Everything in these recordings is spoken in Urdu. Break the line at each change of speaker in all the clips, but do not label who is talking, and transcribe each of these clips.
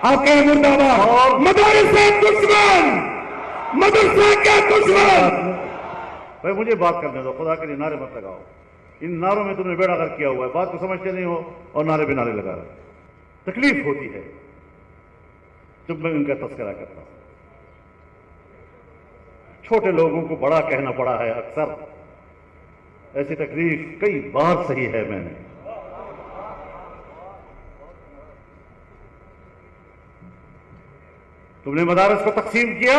آپ کہیں مرداباد مدارس دشمن، مدرسہ کیا دشمن؟
بھائی مجھے بات کرنے دو، خدا کے لیے نعرے مت لگاؤ، ان نعروں میں تم نے بیڑا غرق کیا ہوا ہے، بات کو سمجھتے نہیں ہو اور نعرے پہ نعرے لگا رہے۔ تکلیف ہوتی ہے جب میں ان کا تذکرہ کرتا ہوں۔ چھوٹے لوگوں کو بڑا کہنا پڑا ہے اکثر، ایسی تکلیف کئی بار سہی ہے میں نے۔ تم نے مدارس کو تقسیم کیا،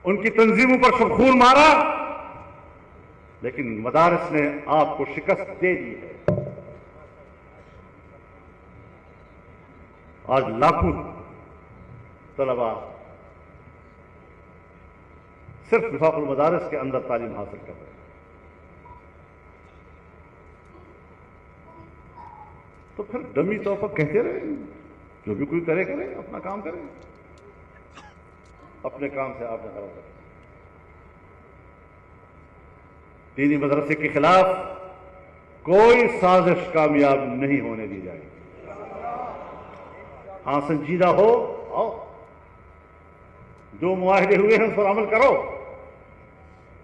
ان کی تنظیموں پر سب خون مارا، لیکن مدارس نے آپ کو شکست دے دی ہے۔ آج لاکھوں طلباء صرف وفاق المدارس کے اندر تعلیم حاصل کر رہے ہیں۔ تو پھر دمی طور پر کہتے رہے، جو بھی کوئی کرے کرے، اپنا کام کرے، اپنے کام سے آپ نے خراب کر۔ دینی مدرسے کے خلاف کوئی سازش کامیاب نہیں ہونے دی جائے گی۔ ہاں سنجیدہ ہو، آؤ جو معاہدے ہوئے ہیں اس پر عمل کرو،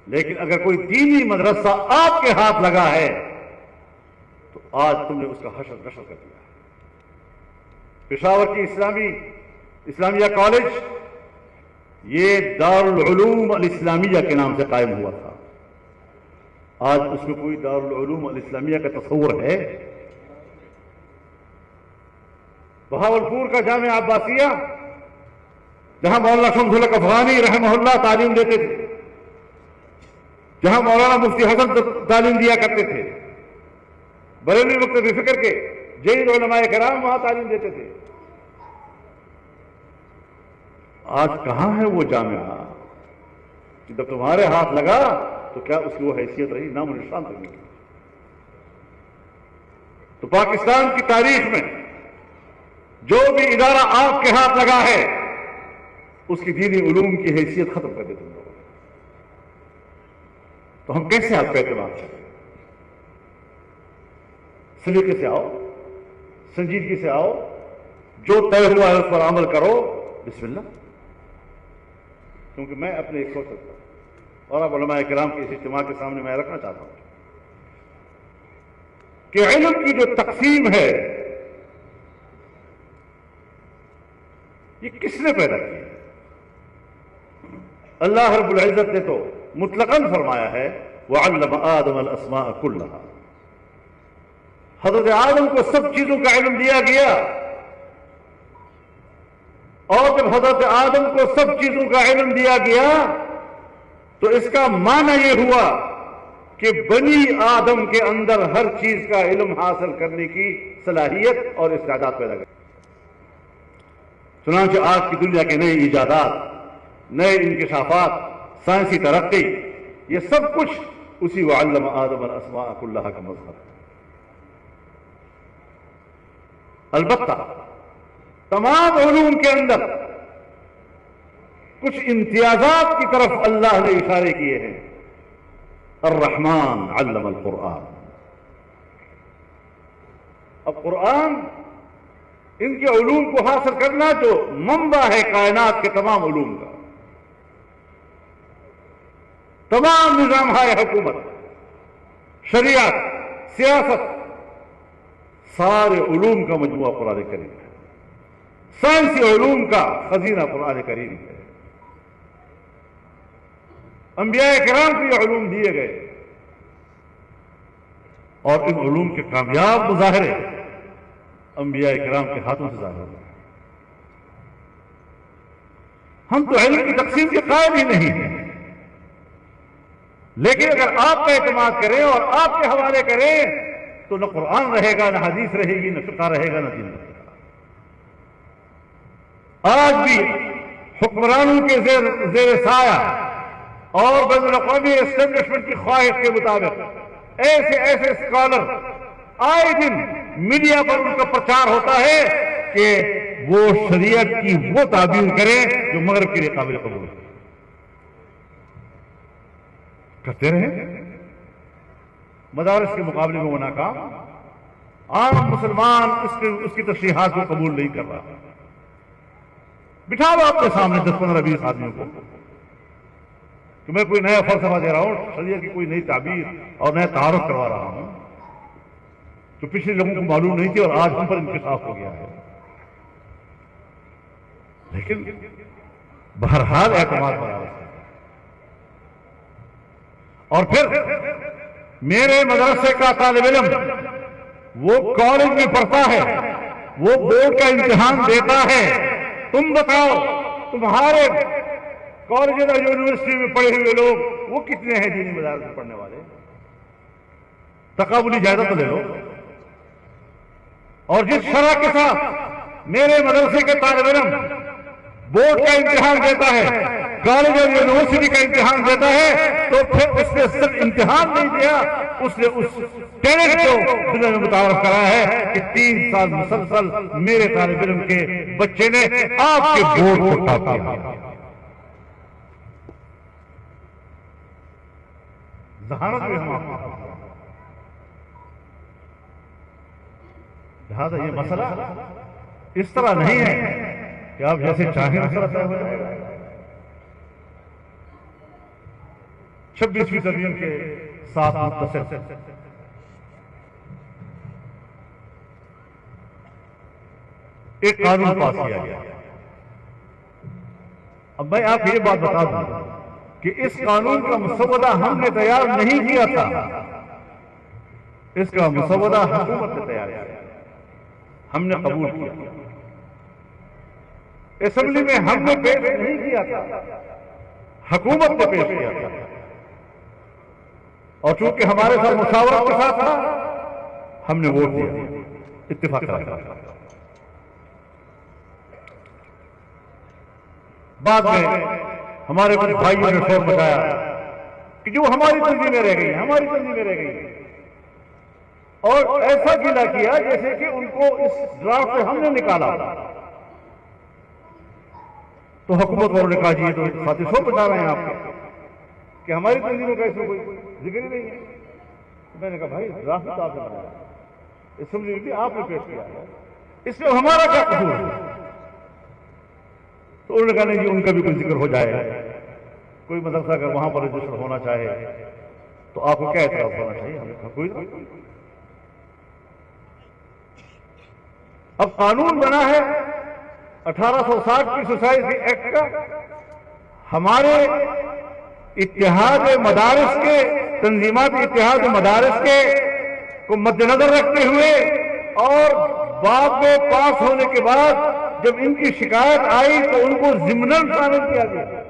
لیکن اگر کوئی دینی مدرسہ آپ کے ہاتھ لگا ہے تو آج تم نے اس کا حشر نشر کر دیا۔ پشاور کی اسلامیہ کالج یہ دارالعلوم الاسلامیہ کے نام سے قائم ہوا تھا، آج اس میں کوئی دارالعلوم الاسلامیہ کا تصور ہے؟ بہاولپور کا جامعہ عباسیہ جہاں مولانا شمس الحق افغانی رحمہ اللہ تعلیم دیتے تھے، جہاں مولانا مفتی حسن تعلیم دیا کرتے تھے، بریلوی مکتب فکر کے جید علماء کرام وہاں تعلیم دیتے تھے، آج کہاں ہے وہ جامعہ؟ جب تمہارے ہاتھ لگا تو کیا اس کی وہ حیثیت رہی؟ نام و نشان تک نہیں۔ تو پاکستان کی تاریخ میں جو بھی ادارہ آپ کے ہاتھ لگا ہے اس کی دینی علوم کی حیثیت ختم کر دے تم لوگ، تو ہم کیسے آپ کا اعتماد کریں؟ سلیقے سے آؤ، سنجیدگی سے آؤ، جو طے ہوا ہے اس پر عمل کرو، بسم اللہ۔ کیونکہ میں اپنے ایک سوچ رکھتا ہوں اور اب علماء کرام کے اس اجتماع کے سامنے میں رکھنا چاہتا ہوں کہ علم کی جو تقسیم ہے یہ کس نے پیدا کی؟ اللہ رب العزت نے تو مطلقاً فرمایا ہے وَعَلَّمَ آدَمَ الْأَسْمَاءَ كُلَّهَا، حضرت آدم کو سب چیزوں کا علم دیا گیا، اور جب حضرت آدم کو سب چیزوں کا علم دیا گیا تو اس کا معنی یہ ہوا کہ بنی آدم کے اندر ہر چیز کا علم حاصل کرنے کی صلاحیت اور استعداد پیدا کر۔ چنانچہ آج کی دنیا کے نئے ایجادات، نئے انکشافات، سائنسی ترقی، یہ سب کچھ اسی وعلم آدم الاسماء کلھا کا مظہر ہے۔ البتہ تمام علوم کے اندر کچھ امتیازات کی طرف اللہ نے اشارے کیے ہیں۔ الرحمن علم القرآن، اب قرآن ان کے علوم کو حاصل کرنا جو منبع ہے کائنات کے تمام علوم کا، تمام نظام ہے حکومت، شریعت، سیاست، سارے علوم کا مجموعہ قرآن کریم ہے، سائنسی علوم کا خزینہ قرآن کریم ہے۔ انبیاء کرام کو یہ علوم دیے گئے اور ان علوم کے کامیاب مظاہرے انبیاء کرام کے ہاتھوں سے ظاہر ہوئے۔ ہم تو علم کی تقسیم کے قائل ہی نہیں ہیں، لیکن اگر آپ کا اعتماد کریں اور آپ کے حوالے کریں تو نہ قرآن رہے گا، نہ حدیث رہے گی، نہ فقہ رہے گا، نہ دین رہے گا۔ آج بھی حکمرانوں کے زیر سایہ اور بین الاقوامی اسٹیبلشمنٹ کی خواہش کے مطابق ایسے اسکالر آئے دن میڈیا پر ان کا پرچار ہوتا ہے کہ وہ شریعت کی وہ تعبیر کریں جو مغرب کے لیے قابل قبول ہے۔ کرتے رہے، مدارس کے مقابلے میں وہ ناکام، عام مسلمان اس کی تشریحات کو قبول نہیں کر رہا. بٹھا لو اپنے سامنے 10-15-20 آدمیوں کو کہ میں کوئی نیا فلسفہ دے رہا ہوں، شریعت کی کوئی نئی تعبیر اور نیا تعارف کروا رہا ہوں جو پچھلے لوگوں کو معلوم نہیں تھی اور آج ہم پر انکشاف ہو گیا ہے. لیکن بہرحال اعتماد بنا رہا ہے. اور پھر میرے مدرسے کا طالب علم وہ کالج میں پڑھتا ہے، وہ بورڈ کا امتحان دیتا ہے. تم بتاؤ تمہارے کالج اور یونیورسٹی میں پڑھے ہوئے لوگ وہ کتنے ہیں دینی مدارس میں پڑھنے والے؟ تقابلی جائزہ تو لے لو. اور جس شرح کے ساتھ میرے مدرسے کے طالب علم بورڈ کا امتحان دیتا ہے، کالج اور یونیورسٹی کا امتحان دیتا ہے، تو پھر اس نے صرف امتحان نہیں دیا، اس نے اس ٹیلنٹ کو دنیا میں متعارف کرا ہے کہ 3 سال مسلسل میرے طالب علم کے بچے نے آپ کے بورڈ کو ٹاپ کیا. ذہانت بھی ہم آپ کو. لہذا یہ مسئلہ اس طرح نہیں ہے کہ آپ جیسے چاہیں اس طرح طے ہو جائے گا. 26ویں صدی کے ساتھ متصل ایک قانون پاس کیا گیا. اب میں آپ یہ بات بتا دوں کہ اس قانون کا مسودہ ہم نے تیار نہیں کیا تھا، اس کا مسودہ حکومت نے تیار کیا، ہم نے قبول کیا. اسمبلی میں ہم نے پیش نہیں کیا تھا، حکومت نے پیش کیا تھا. اور چونکہ ہمارے ساتھ مشاورت کے ساتھ تھا، ہم نے ووٹ دیا، اتفاق کرا. بعد میں ہمارے کچھ بھائیوں نے شور مچایا کہ جو ہماری تنظیمیں رہ گئی، ہماری تنظیمیں رہ گئی، اور ایسا گیلا کیا جیسے کہ ان کو اس ڈرافٹ سے ہم نے نکالا. تو حکومت والوں نے کہا جی یہ تو ساتھی شور بتا رہے ہیں آپ کہ ہماری تنظیموں کا اس میں کوئی ذکر ہی نہیں ہے. میں نے کہا بھائی ڈرافٹ تو آپ نے بنایا، اسمبلی بھی آپ نے پیش کیا ہے، اس میں ہمارا کیا قصور ہے؟ تو انہوں نے کہا نہیں جی ان کا بھی کوئی ذکر ہو جائے، کوئی مدرسہ اگر وہاں پر رجسٹر ہونا چاہے تو آپ کو کیا اعتراض ہونا چاہیے؟ ہم نے کہا کوئی نہیں. اب قانون بنا ہے 1860 کی سوسائٹی ایکٹ کا، ہمارے اتحاد مدارس کے، تنظیمات اتحاد مدارس کے کو مد نظر رکھتے ہوئے اور بعد میں پاس ہونے کے بعد جب ان کی شکایت آئی تو ان کو ضمناً شامل کیا گیا.